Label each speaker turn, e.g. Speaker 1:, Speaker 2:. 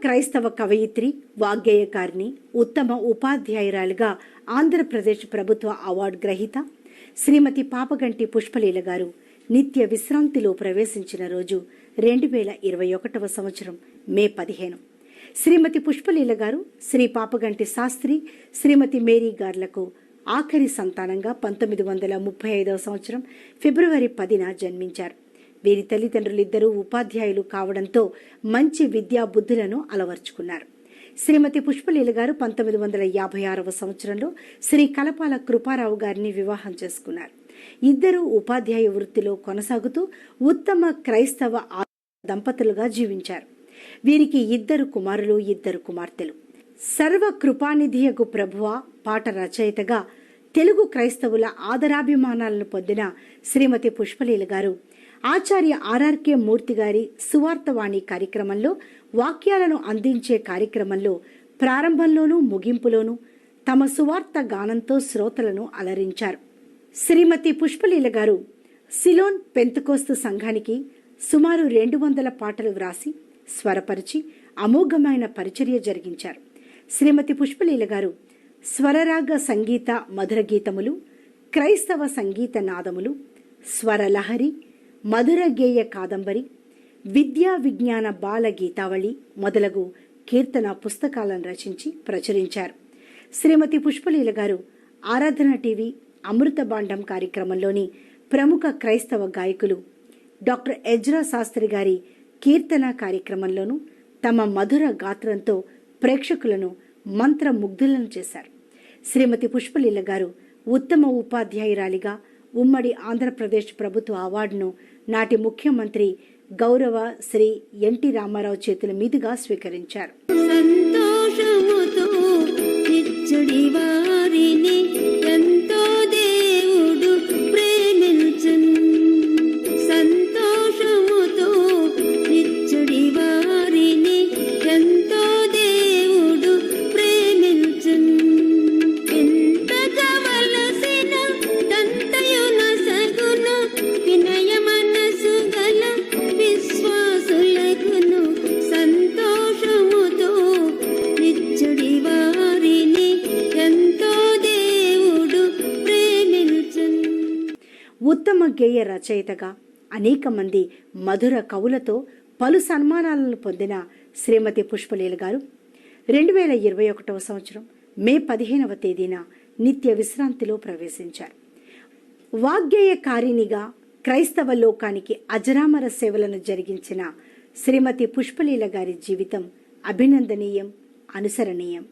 Speaker 1: క్రైస్తవ కవయిత్రి, వాగ్గేయకారిణి, ఉత్తమ ఉపాధ్యాయురాలుగా ఆంధ్రప్రదేశ్ ప్రభుత్వ అవార్డు గ్రహీత శ్రీమతి పాపగంటి పుష్పలీల గారు నిత్య విశ్రాంతిలో ప్రవేశించిన రోజు 2021వ సంవత్సరం మే 15. శ్రీమతి పుష్పలీల గారు శ్రీ పాపగంటి శాస్త్రి, శ్రీమతి మేరీ గార్లకు ఆఖరి సంతానంగా 1935వ సంవత్సరం ఫిబ్రవరి 10న జన్మించారు. వీరి తల్లిదండ్రులిద్దరూ ఉపాధ్యాయులు కావడంతో మంచి విద్యా బుద్ధులను అలవర్చుకున్నారు. శ్రీమతి పుష్పలీల గారు 1956వ సంవత్సరంలో శ్రీ కలపాల కృపారావు గారిని వివాహం చేసుకున్నారు. ఇద్దరు ఉపాధ్యాయ వృత్తిలో కొనసాగుతూ ఉత్తమ క్రైస్తవ దంపతులుగా జీవించారు. వీరికి 2 కుమారులు, 2 కుమార్తెలు. సర్వ కృపానిధియగు ప్రభువ పాట రచయితగా తెలుగు క్రైస్తవుల ఆదరాభిమానాలను పొందిన శ్రీమతి పుష్పలీల గారు ఆచార్య ఆర్ఆర్కే మూర్తి గారి సువార్తవాణి కార్యక్రమంలో వాక్యాలను అందించే కార్యక్రమంలో ప్రారంభంలోనూ ముగింపులోనూ తమ సువార్త గానంతో శ్రోతలను అలరించారు. శ్రీమతి పుష్పలీల గారు సిలోన్ పెంతెకోస్తు సంఘానికి సుమారు 200 పాటలు వ్రాసి స్వరపరిచి అమోఘమైన పరిచర్య జరిగించారు. శ్రీమతి పుష్పలీల గారు స్వరరాగ సంగీత మధుర గీతములు, క్రైస్తవ సంగీత నాదములు, స్వరలహరి, మధుర గేయ కాదంబరి, విద్యా విజ్ఞాన బాల గీతావళి మొదలగు కీర్తన పుస్తకాలను రచించి ప్రచురించారు. శ్రీమతి పుష్పలీల గారు ఆరాధన టీవీ అమృత బాండం కార్యక్రమంలోని ప్రముఖ క్రైస్తవ గాయకులు డాక్టర్ ఎజ్రా శాస్త్రి గారి కీర్తన కార్యక్రమంలోనూ తమ మధుర గాత్రంతో ప్రేక్షకులను మంత్రముగ్ధులను చేశారు. శ్రీమతి పుష్పలీల గారు ఉత్తమ ఉపాధ్యాయురాలిగా ఉమ్మడి ఆంధ్రప్రదేశ్ ప్రభుత్వ అవార్డును నాటి ముఖ్యమంత్రి గౌరవ శ్రీ ఎన్టీ రామారావు చేతుల మీదుగా స్వీకరించారు. ఉత్తమ గేయ రచయితగా అనేక మంది మధుర కవులతో పలు సన్మానాలను పొందిన శ్రీమతి పుష్పలీల గారు 2021వ సంవత్సరం మే 15వ తేదీన నిత్య విశ్రాంతిలో ప్రవేశించారు. వాగ్గేయకారిణిగా క్రైస్తవ లోకానికి అజరామర సేవలను జరిగించిన శ్రీమతి పుష్పలీల గారి జీవితం అభినందనీయం, అనుసరణీయం.